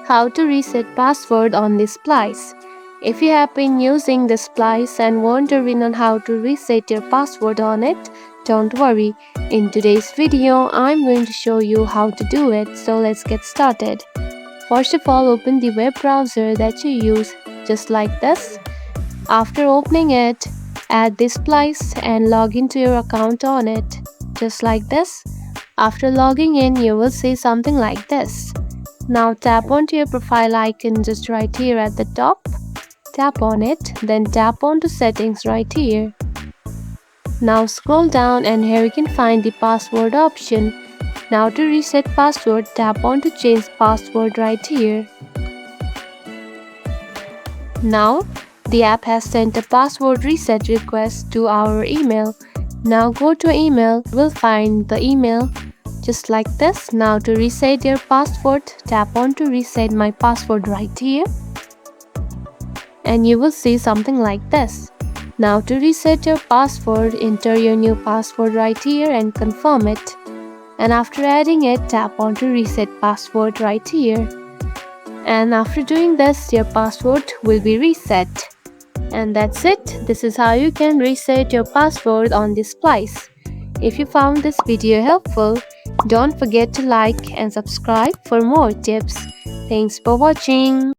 How to reset password on the Splice. If you have been using the Splice and wondering on how to reset your password on it, don't worry. In today's video, I'm going to show you how to do it, so let's get started. First of all, open the web browser that you use, just like this. After opening it, add the Splice and log into your account on it, just like this. After logging in, you will see something like this. Now tap onto your profile icon just right here at the top. Tap on it, then tap onto settings right here. Now scroll down and here you can find the password option. Now to reset password, tap on to change password right here. Now the app has sent a password reset request to our email. Now go to email, we'll find the email just like this. Now to reset your password, tap on to reset my password right here. And you will see something like this. Now to reset your password, enter your new password right here and confirm it. And after adding it, tap on to reset password right here. And after doing this, your password will be reset. And that's it. This is how you can reset your password on the Splice. If you found this video helpful, don't forget to like and subscribe for more tips. Thanks for watching.